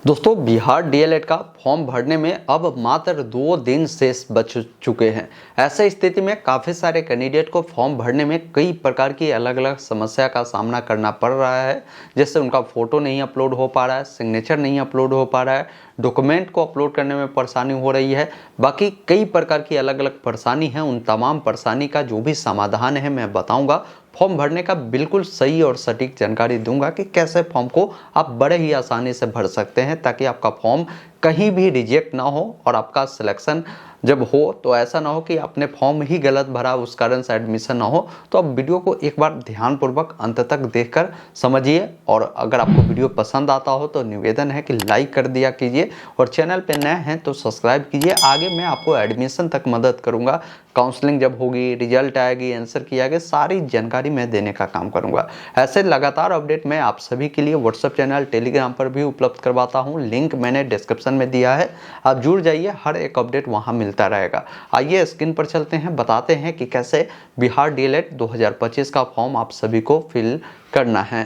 दोस्तों बिहार डीएलएड का फॉर्म भरने में अब मात्र 2 दिन शेष बच चुके हैं। ऐसे स्थिति में काफ़ी सारे कैंडिडेट को फॉर्म भरने में कई प्रकार की अलग अलग समस्या का सामना करना पड़ रहा है। जैसे उनका फ़ोटो नहीं अपलोड हो पा रहा है, सिग्नेचर नहीं अपलोड हो पा रहा है, डॉक्यूमेंट को अपलोड करने में परेशानी हो रही है। बाकी कई प्रकार की अलग अलग परेशानी है। उन तमाम परेशानी का जो भी समाधान है मैं बताऊँगा। फॉर्म भरने का बिल्कुल सही और सटीक जानकारी दूंगा कि कैसे फॉर्म को आप बड़े ही आसानी से भर सकते हैं ताकि आपका फॉर्म कहीं भी रिजेक्ट ना हो और आपका सिलेक्शन जब हो तो ऐसा ना हो कि आपने फॉर्म ही गलत भरा उस कारण से एडमिशन ना हो। तो आप वीडियो को एक बार ध्यानपूर्वक अंत तक देखकर समझिए और अगर आपको वीडियो पसंद आता हो तो निवेदन है कि लाइक कर दिया कीजिए और चैनल पे नए हैं तो सब्सक्राइब कीजिए। आगे मैं आपको एडमिशन तक मदद करूंगा। काउंसलिंग जब होगी, रिजल्ट आएगी, आंसर किया गया, सारी जानकारी मैं देने का काम करूंगा। ऐसे लगातार अपडेट मैं आप सभी के लिए व्हाट्सएप चैनल, टेलीग्राम पर भी उपलब्ध करवाता हूं। लिंक मैंने डिस्क्रिप्शन में दिया है, आप जुड़ जाइए, हर एक अपडेट वहां मिलता रहेगा। आइए स्क्रीन पर चलते हैं, बताते हैं कि कैसे बिहार डीएलएड 2025 का फॉर्म आप सभी को फिल करना है।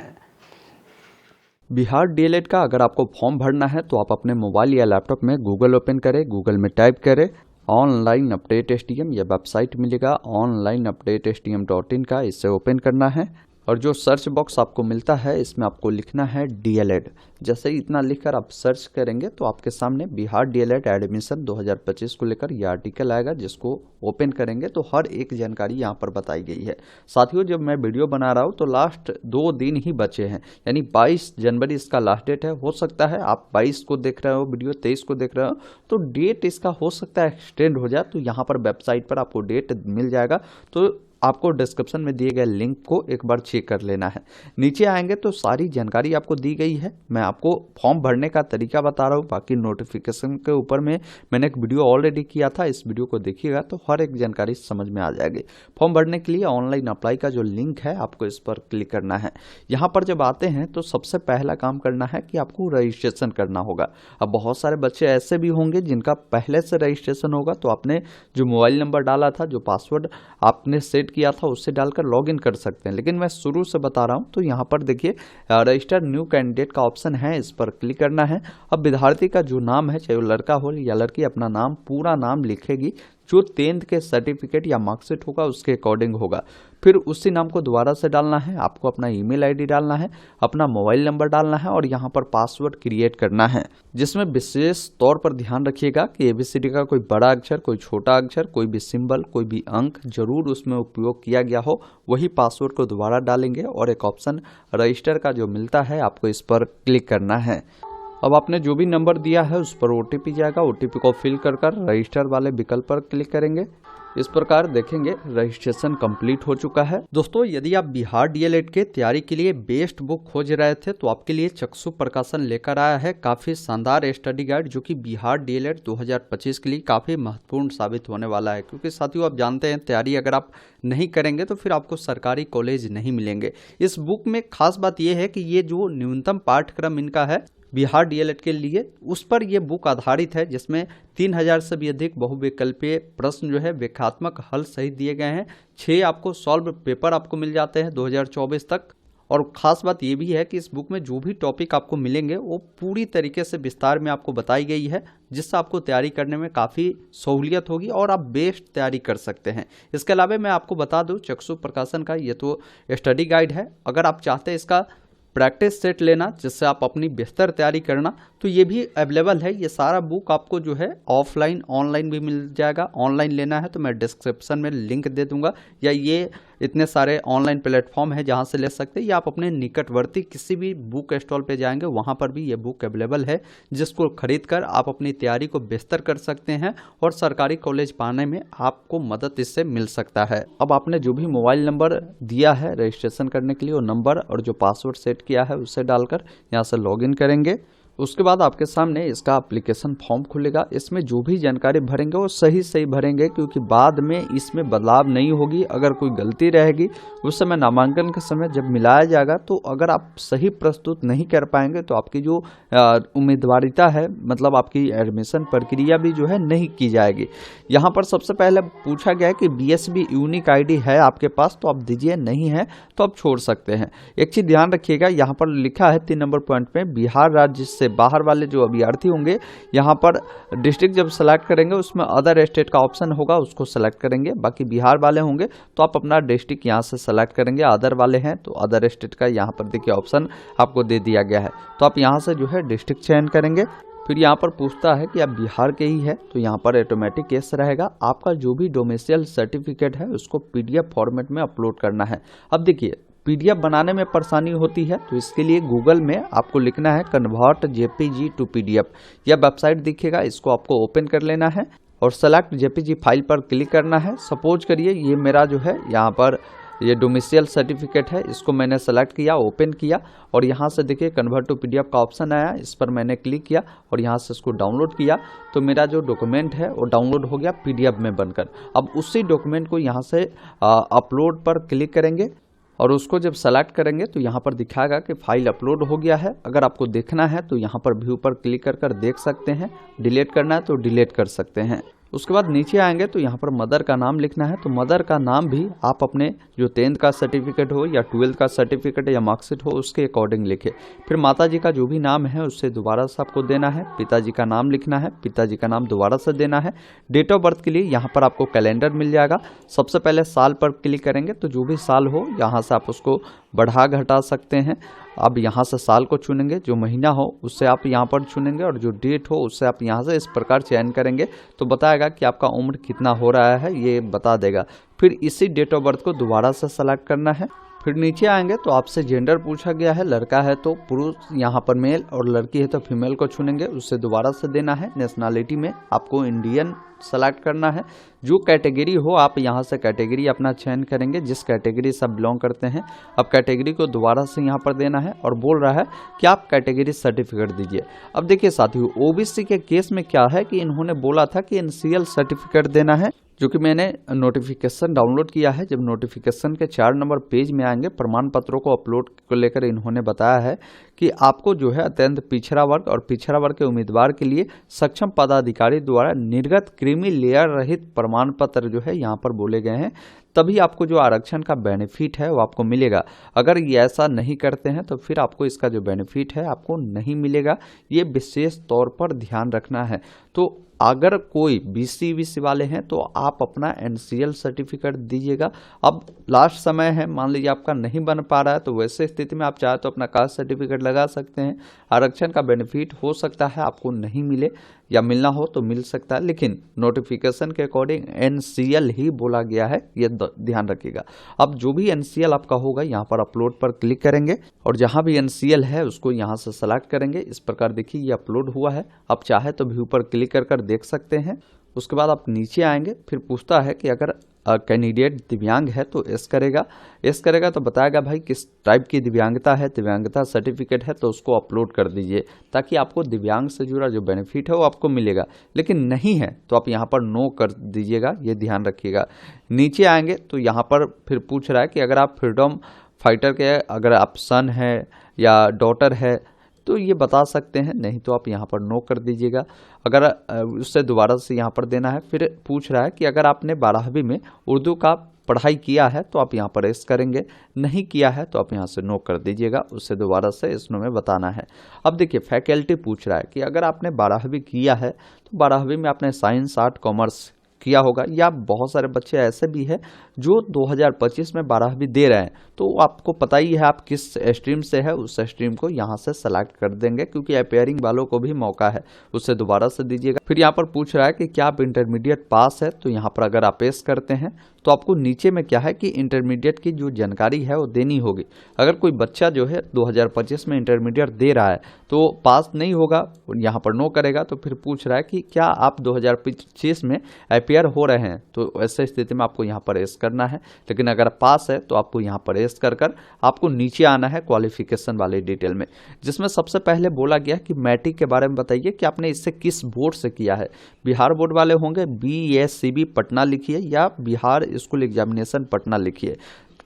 बिहार डीएलएड का अगर आपको फॉर्म भरना है तो आप अपने मोबाइल या लैपटॉप में गूगल ओपन करें, गूगल में टाइप करें ऑनलाइन अपडेट एसटीएम, यह वेबसाइट मिलेगा ऑनलाइन अपडेट STM.in का, इसे ओपन करना है और जो सर्च बॉक्स आपको मिलता है इसमें आपको लिखना है डीएलएड। जैसे ही इतना लिखकर आप सर्च करेंगे तो आपके सामने बिहार डीएलएड एडमिशन 2025 को लेकर यह आर्टिकल आएगा, जिसको ओपन करेंगे तो हर एक जानकारी यहाँ पर बताई गई है। साथियों, जब मैं वीडियो बना रहा हूँ तो लास्ट 2 दिन ही बचे हैं, यानी 22 जनवरी इसका लास्ट डेट है। हो सकता है आप 22 को देख रहे हो वीडियो, 23 को देख रहे हो तो डेट इसका हो सकता है एक्सटेंड हो जाए। तो यहाँ पर वेबसाइट पर आपको डेट मिल जाएगा, तो आपको डिस्क्रिप्शन में दिए गए लिंक को एक बार चेक कर लेना है। नीचे आएंगे तो सारी जानकारी आपको दी गई है। मैं आपको फॉर्म भरने का तरीका बता रहा हूँ, बाकी नोटिफिकेशन के ऊपर में मैंने एक वीडियो ऑलरेडी किया था, इस वीडियो को देखिएगा तो हर एक जानकारी समझ में आ जाएगी। फॉर्म भरने के लिए ऑनलाइन अप्लाई का जो लिंक है आपको इस पर क्लिक करना है। यहाँ पर जब आते हैं तो सबसे पहला काम करना है कि आपको रजिस्ट्रेशन करना होगा। अब बहुत सारे बच्चे ऐसे भी होंगे जिनका पहले से रजिस्ट्रेशन होगा, तो आपने जो मोबाइल नंबर डाला था, जो पासवर्ड आपने सेट किया था उससे डालकर लॉगिन कर सकते हैं। लेकिन मैं शुरू से बता रहा हूं तो यहाँ पर देखिए रजिस्टर न्यू कैंडिडेट का ऑप्शन है, इस पर क्लिक करना है। अब विद्यार्थी का जो नाम है, चाहे वो लड़का हो या लड़की, अपना नाम पूरा नाम लिखेगी, जो 10th के सर्टिफिकेट या मार्कशीट होगा उसके अकॉर्डिंग होगा। फिर उसी नाम को दोबारा से डालना है, आपको अपना ईमेल आईडी डालना है, अपना मोबाइल नंबर डालना है और यहाँ पर पासवर्ड क्रिएट करना है, जिसमें विशेष तौर पर ध्यान रखिएगा कि ABCD का कोई बड़ा अक्षर, कोई छोटा अक्षर, कोई भी सिंबल, कोई भी अंक जरूर उसमें उपयोग किया गया हो। वही पासवर्ड को दोबारा डालेंगे और एक ऑप्शन रजिस्टर का जो मिलता है आपको इस पर क्लिक करना है। अब आपने जो भी नंबर दिया है उस पर OTP जाएगा, OTP को फिल कर रजिस्टर वाले विकल्प पर क्लिक करेंगे। इस प्रकार देखेंगे रजिस्ट्रेशन कंप्लीट हो चुका है। दोस्तों, यदि आप बिहार डीएलएड के तैयारी के लिए बेस्ट बुक खोज रहे थे तो आपके लिए चक्षु प्रकाशन लेकर आया है काफ़ी शानदार स्टडी गाइड, जो कि बिहार डीएलएड 2025 के लिए काफ़ी महत्वपूर्ण साबित होने वाला है। क्योंकि साथियों, आप जानते हैं तैयारी अगर आप नहीं करेंगे तो फिर आपको सरकारी कॉलेज नहीं मिलेंगे। इस बुक में खास बात यह है कि ये जो न्यूनतम पाठ्यक्रम इनका है बिहार डीएलएड के लिए, उस पर यह बुक आधारित है, जिसमें 3000 से भी अधिक बहुविकल्पीय प्रश्न जो है व्याख्यात्मक हल सहित दिए गए हैं। 6 आपको सॉल्व पेपर आपको मिल जाते हैं 2024 तक। और ख़ास बात यह भी है कि इस बुक में जो भी टॉपिक आपको मिलेंगे वो पूरी तरीके से विस्तार में आपको बताई गई है, जिससे आपको तैयारी करने में काफ़ी सहूलियत होगी और आप बेस्ट तैयारी कर सकते हैं। इसके अलावा मैं आपको बता दूं, चक्षु प्रकाशन का ये तो स्टडी गाइड है। अगर आप चाहते हैं इसका प्रैक्टिस सेट लेना जिससे आप अपनी बेहतर तैयारी करना, तो ये भी अवेलेबल है। ये सारा बुक आपको जो है ऑफलाइन ऑनलाइन भी मिल जाएगा। ऑनलाइन लेना है तो मैं डिस्क्रिप्शन में लिंक दे दूंगा, या ये इतने सारे ऑनलाइन प्लेटफॉर्म है जहां से ले सकते हैं, या आप अपने निकटवर्ती किसी भी बुक स्टॉल पे जाएंगे वहां पर भी ये बुक अवेलेबल है, जिसको खरीद कर आप अपनी तैयारी को बेहतर कर सकते हैं और सरकारी कॉलेज पाने में आपको मदद इससे मिल सकता है। अब आपने जो भी मोबाइल नंबर दिया है रजिस्ट्रेशन करने के लिए, वो नंबर और जो पासवर्ड सेट किया है उसे डालकर यहाँ से लॉगिन करेंगे। उसके बाद आपके सामने इसका एप्लीकेशन फॉर्म खुलेगा। इसमें जो भी जानकारी भरेंगे वो सही भरेंगे, क्योंकि बाद में इसमें बदलाव नहीं होगी। अगर कोई गलती रहेगी उस समय नामांकन के समय जब मिलाया जाएगा, तो अगर आप सही प्रस्तुत नहीं कर पाएंगे तो आपकी जो उम्मीदवारिता है, मतलब आपकी एडमिशन प्रक्रिया भी जो है नहीं की जाएगी। यहाँ पर सबसे पहले पूछा गया है कि BSB यूनिक ID है आपके पास, तो आप दीजिए, नहीं है तो आप छोड़ सकते हैं। एक चीज़ ध्यान रखिएगा, यहाँ पर लिखा है 3 नंबर पॉइंट में, बिहार राज्य से बाहर वाले जो अभ्यर्थी होंगे यहाँ पर डिस्ट्रिक्ट जब सेलेक्ट करेंगे उसमें अदर स्टेट का ऑप्शन होगा, उसको सेलेक्ट करेंगे। बाकी बिहार वाले होंगे तो आप अपना डिस्ट्रिक्ट यहाँ से सेलेक्ट करेंगे। अदर वाले हैं तो अदर स्टेट का यहाँ पर देखिए ऑप्शन आपको दे दिया गया है, तो आप यहाँ से जो है डिस्ट्रिक्ट चयन करेंगे। फिर यहाँ पर पूछता है कि आप बिहार के ही है, तो यहाँ पर ऑटोमेटिक केस रहेगा। आपका जो भी डोमिसाइल सर्टिफिकेट है उसको पीडीएफ फॉर्मेट में अपलोड करना है। अब देखिए पीडीएफ बनाने में परेशानी होती है तो इसके लिए गूगल में आपको लिखना है कन्वर्ट जेपीजी टू पीडीएफ। यह वेबसाइट दिखेगा, इसको आपको ओपन कर लेना है और सेलेक्ट जेपीजी फाइल पर क्लिक करना है। सपोज करिए ये मेरा जो है यहाँ पर ये डोमिसाइल सर्टिफिकेट है, इसको मैंने सेलेक्ट किया, ओपन किया और यहाँ से देखिए कन्वर्ट टू पीडीएफ का ऑप्शन आया, इस पर मैंने क्लिक किया और यहाँ से इसको डाउनलोड किया तो मेरा जो डॉक्यूमेंट है वो डाउनलोड हो गया पीडीएफ में बनकर। अब उसी डॉक्यूमेंट को यहाँ से अपलोड पर क्लिक करेंगे और उसको जब सेलेक्ट करेंगे तो यहाँ पर दिखाएगा कि फाइल अपलोड हो गया है। अगर आपको देखना है तो यहाँ पर व्यू पर क्लिक कर देख सकते हैं, डिलीट करना है तो डिलीट कर सकते हैं। उसके बाद नीचे आएंगे तो यहाँ पर मदर का नाम लिखना है, तो मदर का नाम भी आप अपने जो 10th का सर्टिफिकेट हो या 12th का सर्टिफिकेट या मार्कशीट हो उसके अकॉर्डिंग लिखे। फिर माताजी का जो भी नाम है उससे दोबारा से आपको देना है। पिताजी का नाम लिखना है, पिताजी का नाम दोबारा से देना है। डेट ऑफ बर्थ के लिए यहाँ पर आपको कैलेंडर मिल जाएगा। सबसे पहले साल पर क्लिक करेंगे तो जो भी साल हो यहाँ से आप उसको बढ़ा घटा सकते हैं। अब यहाँ से साल को चुनेंगे, जो महीना हो उससे आप यहाँ पर चुनेंगे और जो डेट हो उससे आप यहाँ से इस प्रकार चयन करेंगे तो बताएगा कि आपका उम्र कितना हो रहा है, ये बता देगा। फिर इसी डेट ऑफ बर्थ को दोबारा से सेलेक्ट करना है। फिर नीचे आएंगे तो आपसे जेंडर पूछा गया है, लड़का है तो पुरुष यहाँ पर मेल और लड़की है तो फीमेल को चुनेंगे, उससे दोबारा से देना है। नेशनैलिटी में आपको इंडियन सेलेक्ट करना है। जो कैटेगरी हो आप यहाँ से कैटेगरी अपना चयन करेंगे, जिस कैटेगरी से आप बिलोंग करते हैं। अब कैटेगरी को दोबारा से यहाँ पर देना है और बोल रहा है कि आप कैटेगरी सर्टिफिकेट दीजिए। अब देखिए साथियों ओबीसी के केस में क्या है कि इन्होंने बोला था कि एनसीएल सर्टिफिकेट देना है, जो कि मैंने नोटिफिकेशन डाउनलोड किया है। जब नोटिफिकेशन के 4 नंबर पेज में आएंगे प्रमाण पत्रों को अपलोड को लेकर इन्होंने बताया है कि आपको जो है अत्यंत पिछड़ा वर्ग और पिछड़ा वर्ग के उम्मीदवार के लिए सक्षम पदाधिकारी द्वारा निर्गत क्रीमी लेयर रहित प्रमाण पत्र जो है यहाँ पर बोले गए हैं, तभी आपको जो आरक्षण का बेनिफिट है वो आपको मिलेगा। अगर ये ऐसा नहीं करते हैं तो फिर आपको इसका जो बेनिफिट है आपको नहीं मिलेगा। ये विशेष तौर पर ध्यान रखना है। तो अगर कोई बीसी वाले हैं तो आप अपना एनसीएल सर्टिफिकेट दीजिएगा। अब लास्ट समय है, मान लीजिए आपका नहीं बन पा रहा है तो वैसे स्थिति में आप चाहे तो अपना कास्ट सर्टिफिकेट लगा सकते हैं। आरक्षण का बेनिफिट हो सकता है आपको नहीं मिले या मिलना हो तो मिल सकता है, लेकिन नोटिफिकेशन के अकॉर्डिंग एनसीएल ही बोला गया है, ये ध्यान रखिएगा। अब जो भी एनसीएल आपका होगा यहाँ पर अपलोड पर क्लिक करेंगे और जहाँ भी एनसीएल है उसको यहाँ से सेलेक्ट करेंगे। इस प्रकार देखिए ये अपलोड हुआ है। अब चाहे तो व्यू पर क्लिक कर देख सकते हैं। उसके बाद आप नीचे आएंगे, फिर पूछता है कि अगर कैंडिडेट दिव्यांग है तो एस करेगा तो बताएगा भाई किस टाइप की दिव्यांगता है, दिव्यांगता सर्टिफिकेट है तो उसको अपलोड कर दीजिए ताकि आपको दिव्यांग से जुड़ा जो बेनिफिट है वो आपको मिलेगा। लेकिन नहीं है तो आप यहाँ पर नो कर दीजिएगा, ये ध्यान रखिएगा। नीचे आएंगे तो यहाँ पर फिर पूछ रहा है कि अगर आप फ्रीडम फाइटर के अगर आप सन है या डॉटर है तो ये बता सकते हैं, नहीं तो आप यहाँ पर नो कर दीजिएगा। अगर उससे दोबारा से यहाँ पर देना है। फिर पूछ रहा है कि अगर आपने 12वीं में उर्दू का पढ़ाई किया है तो आप यहाँ पर एस करेंगे, नहीं किया है तो आप यहाँ से नो कर दीजिएगा, उससे दोबारा से इस नो में बताना है। अब देखिए फैकल्टी पूछ रहा है कि अगर आपने 12वीं किया है तो 12वीं में आपने साइंस आर्ट कॉमर्स किया होगा, या बहुत सारे बच्चे ऐसे भी हैं जो 2025 में 12वीं दे रहे हैं, तो आपको पता ही है आप किस स्ट्रीम से है, उस स्ट्रीम को यहाँ से सेलेक्ट कर देंगे क्योंकि अपेयरिंग वालों को भी मौका है, उससे दोबारा से दीजिएगा। फिर यहाँ पर पूछ रहा है कि क्या आप इंटरमीडिएट पास है, तो यहाँ पर अगर आप एस करते हैं तो आपको नीचे में क्या है कि इंटरमीडिएट की जो जानकारी है वो देनी होगी। अगर कोई बच्चा जो है 2025 में इंटरमीडिएट दे रहा है तो पास नहीं होगा, यहाँ पर नो करेगा। तो फिर पूछ रहा है कि क्या आप 2025 में अपेयर हो रहे हैं, तो ऐसे स्थिति में आपको यहाँ पर एस करना है। लेकिन अगर पास है तो आपको यहाँ पर एस कर आपको नीचे आना है क्वालिफिकेशन वाले डिटेल में, जिसमें सबसे पहले बोला गया कि मैट्रिक के बारे में बताइए कि आपने इससे किस बोर्ड से किया है। बिहार बोर्ड वाले होंगे BSCB पटना लिखिए या बिहार स्कूल एग्जामिनेशन पटना लिखिए।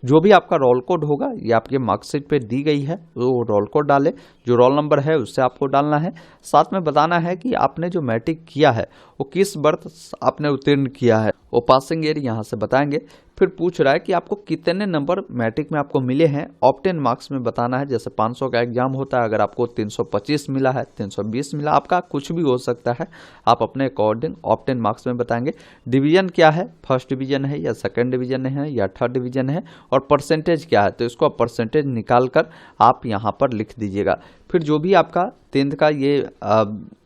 जो भी आपका रोल कोड होगा ये आपके मार्कशीट पे दी गई है, वो रोल कोड डाले, जो रोल नंबर है उससे आपको डालना है। साथ में बताना है कि आपने जो मैट्रिक किया है वो किस वर्ष आपने उत्तीर्ण किया है, वो पासिंग ईयर यहाँ से बताएंगे। फिर पूछ रहा है कि आपको कितने नंबर मैट्रिक में आपको मिले हैं, ऑप्टेन मार्क्स में बताना है। जैसे 500 का एग्जाम होता है, अगर आपको 325 मिला है, 320 मिला, आपका कुछ भी हो सकता है, आप अपने अकॉर्डिंग ऑप्टेन मार्क्स में बताएंगे। डिवीजन क्या है, फर्स्ट डिवीजन है या सेकंड डिवीजन है या थर्ड डिवीजन है, और परसेंटेज क्या है, तो इसको आप परसेंटेज निकाल कर आप यहाँ पर लिख दीजिएगा। फिर जो भी आपका 10th का ये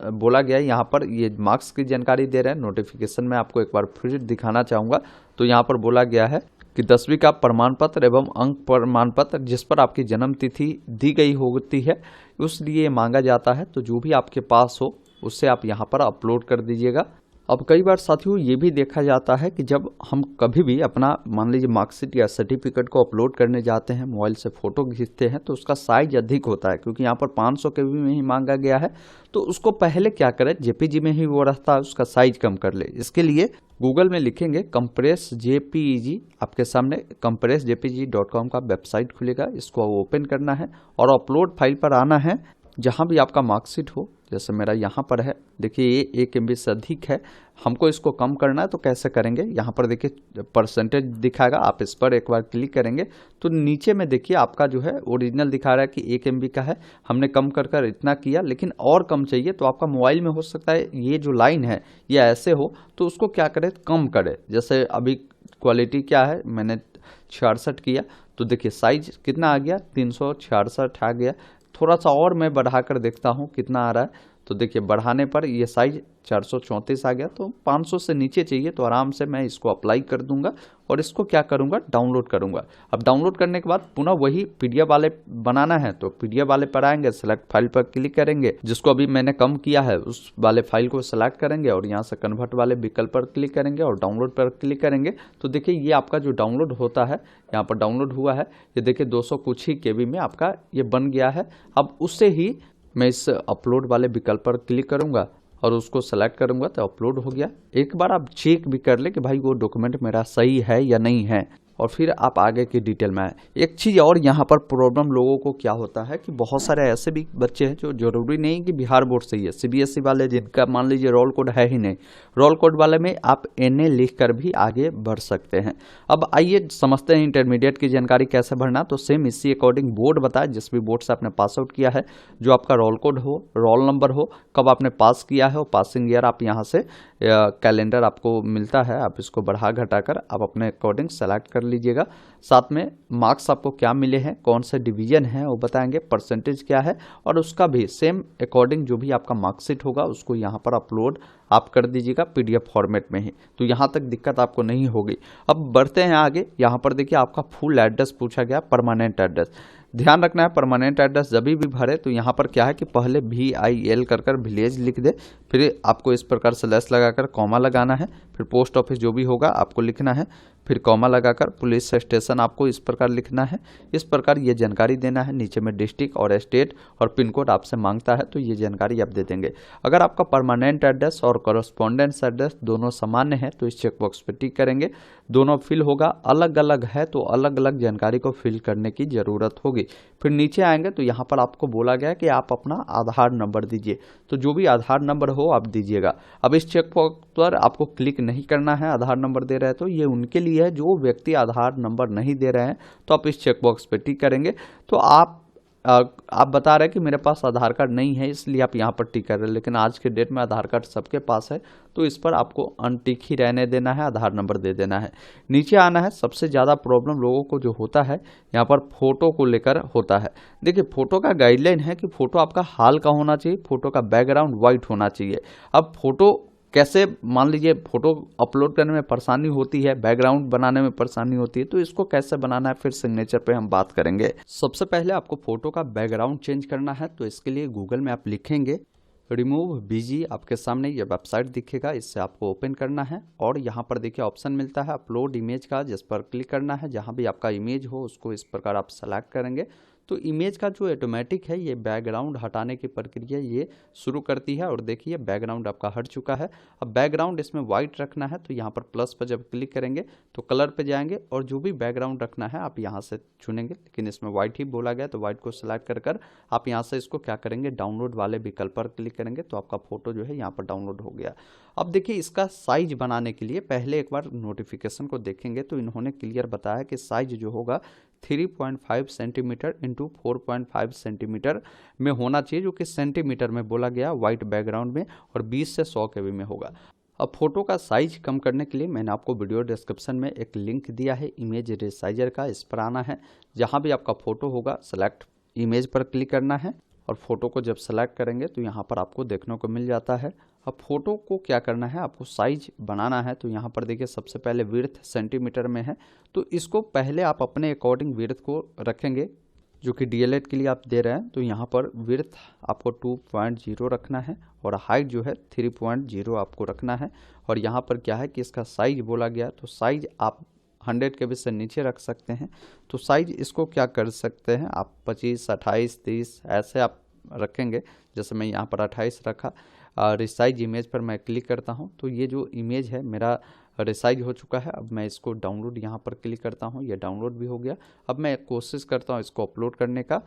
बोला गया है, यहाँ पर ये मार्क्स की जानकारी दे रहे हैं। नोटिफिकेशन में आपको एक बार फिर दिखाना चाहूँगा, तो यहाँ पर बोला गया है कि 10वीं का प्रमाण पत्र एवं अंक प्रमाण पत्र जिस पर आपकी जन्म तिथि दी गई होती है, उसलिए मांगा जाता है। तो जो भी आपके पास हो उससे आप यहाँ पर अपलोड कर दीजिएगा। अब कई बार साथियों ये भी देखा जाता है कि जब हम कभी भी अपना मान लीजिए मार्कशीट या सर्टिफिकेट को अपलोड करने जाते हैं, मोबाइल से फ़ोटो खींचते हैं, तो उसका साइज अधिक होता है, क्योंकि यहाँ पर 500 KB में ही मांगा गया है। तो उसको पहले क्या करें, JPG में ही वो रहता है, उसका साइज कम कर ले। इसके लिए गूगल में लिखेंगे कंप्रेस JPEG, आपके सामने compressjpg.com का वेबसाइट खुलेगा, इसको ओपन करना है और अपलोड फाइल पर आना है। जहाँ भी आपका मार्कशीट हो, जैसे मेरा यहाँ पर है, देखिए ये 1 MB से अधिक है, हमको इसको कम करना है। तो कैसे करेंगे, यहाँ पर देखिए परसेंटेज दिखाएगा, आप इस पर एक बार क्लिक करेंगे तो नीचे में देखिए आपका जो है ओरिजिनल दिखा रहा है कि 1 MB का है, हमने कम कर कर इतना किया, लेकिन और कम चाहिए। तो आपका मोबाइल में हो सकता है ये जो लाइन है ये ऐसे हो, तो उसको क्या करें, कम करें। जैसे अभी क्वालिटी क्या है, मैंने 66 किया, तो देखिए साइज कितना आ गया, 366 आ गया। थोड़ा सा और मैं बढ़ा कर देखता हूँ कितना आ रहा है, तो देखिए बढ़ाने पर ये साइज 434 आ गया। तो 500 से नीचे चाहिए, तो आराम से मैं इसको अप्लाई कर दूंगा और इसको क्या करूंगा, डाउनलोड करूंगा। अब डाउनलोड करने के बाद पुनः वही PDF वाले बनाना है, तो PDF वाले पर आएंगे, सेलेक्ट फाइल पर क्लिक करेंगे, जिसको अभी मैंने कम किया है उस वाले फाइल को सेलेक्ट करेंगे और यहाँ से कन्वर्ट वाले विकल्प पर क्लिक करेंगे और डाउनलोड पर क्लिक करेंगे। तो देखिए ये आपका जो डाउनलोड होता है, यहाँ पर डाउनलोड हुआ है, ये देखिए 200 कुछ ही KB में आपका ये बन गया है। अब उससे ही मैं इस अपलोड वाले विकल्प पर क्लिक करूंगा और उसको सेलेक्ट करूंगा, तो अपलोड हो गया। एक बार आप चेक भी कर ले कि भाई वो डॉक्यूमेंट मेरा सही है या नहीं है, और फिर आप आगे की डिटेल में आए। एक चीज़ और यहाँ पर प्रॉब्लम लोगों को क्या होता है कि बहुत सारे ऐसे भी बच्चे हैं जो जरूरी नहीं कि बिहार बोर्ड से ही है, CBSE वाले जिनका मान लीजिए रोल कोड है ही नहीं, रोल कोड वाले में आप NA लिख कर भी आगे बढ़ सकते हैं। अब आइए समझते हैं इंटरमीडिएट की जानकारी कैसे भरना। तो सेम इसी अकॉर्डिंग बोर्ड बताए, जिस भी बोर्ड से आपने पास आउट किया है, जो आपका रोल कोड हो, रोल नंबर हो, कब आपने पास किया है, पासिंग ईयर आप यहाँ से कैलेंडर आपको मिलता है, आप इसको बढ़ा घटा कर आप अपने अकॉर्डिंग सेलेक्ट कर लीजिएगा। साथ में मार्क्स आपको क्या मिले हैं, कौन सा डिवीजन है वो बताएंगे, परसेंटेज क्या है, और उसका भी सेम अकॉर्डिंग जो भी आपका मार्कशीट होगा उसको यहाँ पर अपलोड आप कर दीजिएगा PDF फॉर्मेट में ही। तो यहाँ तक दिक्कत आपको नहीं होगी। अब बढ़ते हैं आगे। यहाँ पर देखिए आपका फुल एड्रेस पूछा गया, परमानेंट एड्रेस। ध्यान रखना है, परमानेंट एड्रेस जब भी भरे तो यहाँ पर क्या है कि पहले VIL कर विलेज लिख दे, फिर आपको इस प्रकार से लेस लगाकर कॉमा लगाना है, फिर पोस्ट ऑफिस जो भी होगा आपको लिखना है, फिर कॉमा लगाकर पुलिस स्टेशन आपको इस प्रकार लिखना है। इस प्रकार ये जानकारी देना है। नीचे में डिस्ट्रिक्ट और स्टेट और पिन कोड आपसे मांगता है, तो ये जानकारी आप दे देंगे। अगर आपका परमानेंट एड्रेस और कॉरेस्पॉन्डेंस एड्रेस दोनों सामान्य है तो इस चेकबॉक्स पर टिक करेंगे। दोनों फिल होगा, अलग अलग है तो अलग अलग जानकारी को फिल करने की जरूरत होगी। फिर नीचे आएंगे तो यहाँ पर आपको बोला गया कि आप अपना आधार नंबर दीजिए, तो जो भी आधार नंबर हो आप दीजिएगा। अब इस चेकबॉक्स पर आपको क्लिक नहीं करना है, आधार नंबर दे रहे हैं तो ये उनके लिए है जो व्यक्ति आधार नंबर नहीं दे रहे हैं। तो आप इस चेकबॉक्स पे टिक करेंगे। तो आप बता रहे हैं कि मेरे पास आधार कार्ड नहीं है, इसलिए आप यहाँ पर टिक कर रहे हैं, लेकिन आज के डेट में आधार कार्ड सबके पास है, तो इस पर आपको अनटिक ही रहने देना है, आधार नंबर दे देना है। नीचे आना है। सबसे ज़्यादा प्रॉब्लम लोगों को जो होता है यहाँ पर फोटो को लेकर होता है। देखिए फोटो का गाइडलाइन है कि फोटो आपका हाल का होना चाहिए, फोटो का बैकग्राउंड वाइट होना चाहिए। अब फोटो कैसे, मान लीजिए फोटो अपलोड करने में परेशानी होती है, बैकग्राउंड बनाने में परेशानी होती है, तो इसको कैसे बनाना है फिर सिग्नेचर पे हम बात करेंगे। सबसे पहले आपको फोटो का बैकग्राउंड चेंज करना है, तो इसके लिए गूगल में आप लिखेंगे रिमूव BG, आपके सामने ये वेबसाइट दिखेगा, इससे आपको ओपन करना है और यहाँ पर देखिए ऑप्शन मिलता है अपलोड इमेज का, जिस पर क्लिक करना है। जहाँ भी आपका इमेज हो उसको इस प्रकार आप सेलेक्ट करेंगे तो इमेज का जो ऑटोमेटिक है ये बैकग्राउंड हटाने की प्रक्रिया ये शुरू करती है। और देखिए बैकग्राउंड आपका हट चुका है। अब बैकग्राउंड इसमें वाइट रखना है तो यहाँ पर प्लस पर जब क्लिक करेंगे तो कलर पे जाएंगे और जो भी बैकग्राउंड रखना है आप यहाँ से चुनेंगे, लेकिन इसमें वाइट ही बोला गया तो वाइट को सिलेक्ट कर आप यहाँ से इसको क्या करेंगे, डाउनलोड वाले विकल्प पर क्लिक करेंगे तो आपका फोटो जो है यहाँ पर डाउनलोड हो गया। अब देखिए इसका साइज बनाने के लिए पहले एक बार नोटिफिकेशन को देखेंगे तो इन्होंने क्लियर बताया कि साइज जो होगा 3.5 सेंटीमीटर इंटू 4.5 सेंटीमीटर में होना चाहिए, जो कि सेंटीमीटर में बोला गया वाइट बैकग्राउंड में, और 20 से 100 KB में होगा। अब फोटो का साइज कम करने के लिए मैंने आपको वीडियो डिस्क्रिप्शन में एक लिंक दिया है इमेज रेसाइजर का, इस पर आना है। जहाँ भी आपका फोटो होगा सेलेक्ट इमेज पर क्लिक करना है और फोटो को जब सेलेक्ट करेंगे तो यहाँ पर आपको देखने को मिल जाता है। अब फोटो को क्या करना है, आपको साइज बनाना है तो यहाँ पर देखिए सबसे पहले विड्थ सेंटीमीटर में है तो इसको पहले आप अपने अकॉर्डिंग विड्थ को रखेंगे, जो कि डीएलएड के लिए आप दे रहे हैं। तो यहाँ पर विड्थ आपको 2.0 रखना है और हाइट जो है 3.0 आपको रखना है। और यहाँ पर क्या है कि इसका साइज बोला गया तो साइज आप 100 KB से नीचे रख सकते हैं। तो साइज इसको क्या कर सकते हैं आप 25, 28, 30 ऐसे आप रखेंगे। जैसे मैं यहाँ पर 28 रखा। रिसाइज इमेज पर मैं क्लिक करता हूँ तो ये जो इमेज है मेरा रिसाइज हो चुका है। अब मैं इसको डाउनलोड यहाँ पर क्लिक करता हूँ, ये डाउनलोड भी हो गया। अब मैं कोशिश करता हूँ इसको अपलोड करने का,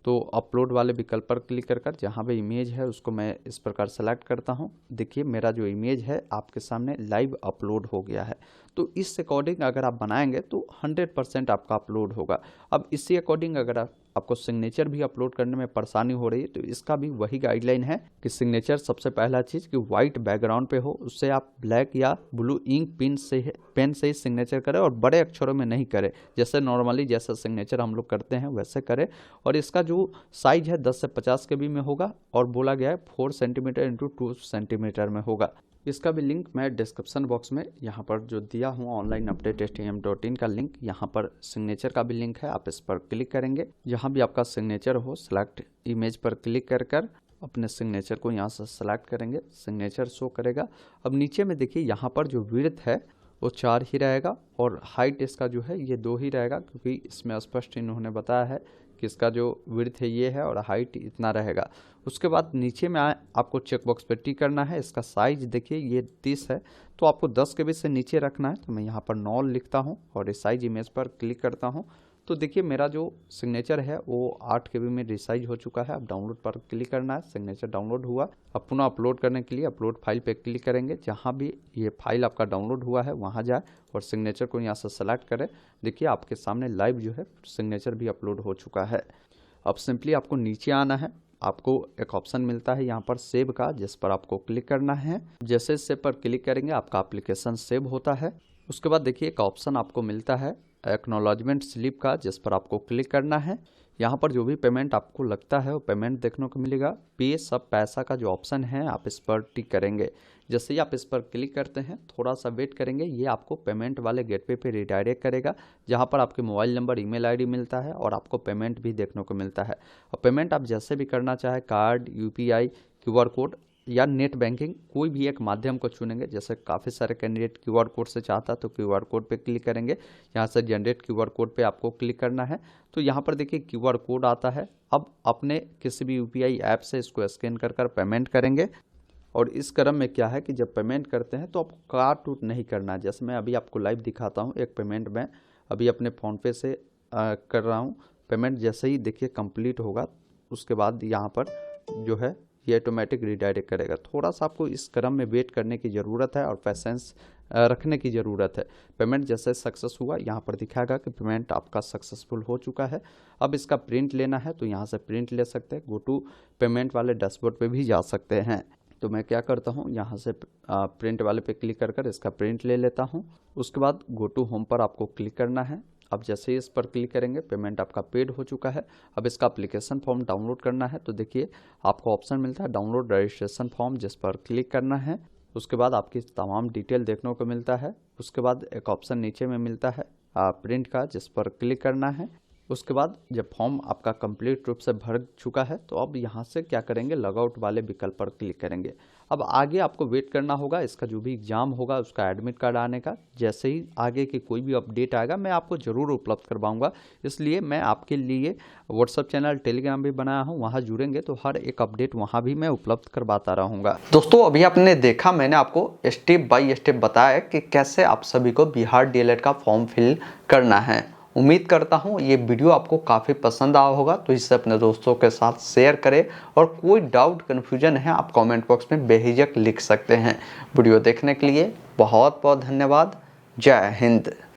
तो अपलोड वाले विकल्प पर क्लिक कर जहाँ पे इमेज है उसको मैं इस प्रकार सेलेक्ट करता हूँ। देखिए मेरा जो इमेज है आपके सामने लाइव अपलोड हो गया है। तो इस अकॉर्डिंग अगर आप बनाएंगे तो 100% आपका अपलोड होगा। अब इसी अकॉर्डिंग अगर आपको सिग्नेचर भी अपलोड करने में परेशानी हो रही है तो इसका भी वही गाइडलाइन है कि सिग्नेचर सबसे पहला चीज़ कि वाइट बैकग्राउंड पे हो, उससे आप ब्लैक या ब्लू इंक पेन से ही सिग्नेचर करें और बड़े अक्षरों में नहीं करें। जैसे नॉर्मली जैसा सिग्नेचर हम लोग करते हैं वैसे करें। और इसका जो साइज है 10 से 50 KB में होगा और बोला गया है 4 सेंटीमीटर इंटू 2 सेंटीमीटर में होगा। इसका भी लिंक मैं डिस्क्रिप्शन बॉक्स में यहाँ पर जो दिया हूँ ऑनलाइन अपडेट stm.in का लिंक, यहाँ पर सिग्नेचर का भी लिंक है, आप इस पर क्लिक करेंगे। जहाँ भी आपका सिग्नेचर हो सेलेक्ट इमेज पर क्लिक कर अपने सिग्नेचर को यहाँ से सेलेक्ट करेंगे, सिग्नेचर शो करेगा। अब नीचे में देखिए यहाँ पर जो विड्थ है वो 4 ही रहेगा और हाइट इसका जो है ये 2 ही रहेगा, क्योंकि इसमें स्पष्ट इन्होंने बताया है कि इसका जो विड्थ है ये है और हाइट इतना रहेगा। उसके बाद नीचे में आपको चेकबॉक्स पे टिक करना है। इसका साइज देखिए ये 30 है तो आपको 10 KB से नीचे रखना है। तो मैं यहाँ पर 9 लिखता हूँ और रिसाइज इमेज पर क्लिक करता हूँ। तो देखिए मेरा जो सिग्नेचर है वो 8 KB में रिसाइज हो चुका है। अब डाउनलोड पर क्लिक करना है, सिग्नेचर डाउनलोड हुआ। अब पुनः अपलोड करने के लिए अपलोड फाइल पे क्लिक करेंगे। जहाँ भी ये फाइल आपका डाउनलोड हुआ है वहाँ जाए और सिग्नेचर को यहाँ से सेलेक्ट करें। देखिए आपके सामने लाइव जो है सिग्नेचर भी अपलोड हो चुका है। अब सिंपली आपको नीचे आना है, आपको एक ऑप्शन मिलता है यहाँ पर सेव का, जिस पर आपको क्लिक करना है। जैसे सेव पर क्लिक करेंगे आपका एप्लीकेशन सेव होता है। उसके बाद देखिए एक ऑप्शन आपको मिलता है एक्नॉलेजमेंट स्लिप का, जिस पर आपको क्लिक करना है। यहाँ पर जो भी पेमेंट आपको लगता है वो पेमेंट देखने को मिलेगा। पे सब पैसा का जो ऑप्शन है आप इस पर टिक करेंगे। जैसे ही आप इस पर क्लिक करते हैं थोड़ा सा वेट करेंगे, ये आपको पेमेंट वाले गेटवे पे रिडायरेक्ट करेगा, जहाँ पर आपके मोबाइल नंबर ईमेल आईडी मिलता है और आपको पेमेंट भी देखने को मिलता है। और पेमेंट आप जैसे भी करना चाहे, कार्ड, यूपीआई, क्यूआर कोड या नेट बैंकिंग, कोई भी एक माध्यम को चुनेंगे। जैसे काफ़ी सारे कैंडिडेट क्यूआर कोड से चाहता तो क्यूआर कोड पे क्लिक करेंगे। यहाँ से जनरेट क्यूआर कोड पे आपको क्लिक करना है। तो यहाँ पर देखिए क्यूआर कोड आता है। अब अपने किसी भी यूपीआई ऐप से इसको स्कैन कर पेमेंट करेंगे। और इस क्रम में क्या है कि जब पेमेंट करते हैं तो आपको काट टूट नहीं करना है। जैसे मैं अभी आपको लाइव दिखाता हूँ, एक पेमेंट मैं अभी अपने फ़ोनपे से कर रहा हूँ। पेमेंट जैसे ही देखिए कंप्लीट होगा उसके बाद यहाँ पर जो है ये ऑटोमेटिक रिडायरेक्ट करेगा। थोड़ा सा आपको इस क्रम में वेट करने की ज़रूरत है और पेशेंस रखने की ज़रूरत है। पेमेंट जैसे सक्सेस हुआ यहाँ पर दिखाएगा कि पेमेंट आपका सक्सेसफुल हो चुका है। अब इसका प्रिंट लेना है तो यहाँ से प्रिंट ले सकते हैं। गो टू पेमेंट वाले डैशबोर्ड पे भी जा सकते हैं। तो मैं क्या करता हूँ, यहाँ से प्रिंट वाले पे क्लिक कर इसका प्रिंट ले लेता हूँ। उसके बाद गो टू होम पर आपको क्लिक करना है। अब जैसे ही इस पर क्लिक करेंगे पेमेंट आपका पेड हो चुका है। अब इसका एप्लीकेशन फॉर्म डाउनलोड करना है। तो देखिए आपको ऑप्शन मिलता है डाउनलोड रजिस्ट्रेशन फॉर्म, जिस पर क्लिक करना है। उसके बाद आपकी तमाम डिटेल देखने को मिलता है। उसके बाद एक ऑप्शन नीचे में मिलता है प्रिंट का, जिस पर क्लिक करना है। उसके बाद जब फॉर्म आपका कंप्लीट रूप से भर चुका है तो अब यहाँ से क्या करेंगे, लॉगआउट वाले विकल्प पर क्लिक करेंगे। अब आगे आपको वेट करना होगा इसका जो भी एग्ज़ाम होगा उसका एडमिट कार्ड आने का। जैसे ही आगे की कोई भी अपडेट आएगा मैं आपको ज़रूर उपलब्ध करवाऊंगा, इसलिए मैं आपके लिए व्हाट्सअप चैनल टेलीग्राम भी बनाया हूँ, वहाँ जुड़ेंगे तो हर एक अपडेट वहाँ भी मैं उपलब्ध करवाता रहूँगा। दोस्तों अभी आपने देखा, मैंने आपको स्टेप बाय स्टेप बताया कि कैसे आप सभी को बिहार डीएलएड का फॉर्म फिल करना है। उम्मीद करता हूँ ये वीडियो आपको काफ़ी पसंद आया होगा, तो इसे अपने दोस्तों के साथ शेयर करें और कोई डाउट कन्फ्यूजन है आप कमेंट बॉक्स में बेझिझक लिख सकते हैं। वीडियो देखने के लिए बहुत बहुत धन्यवाद। जय हिंद।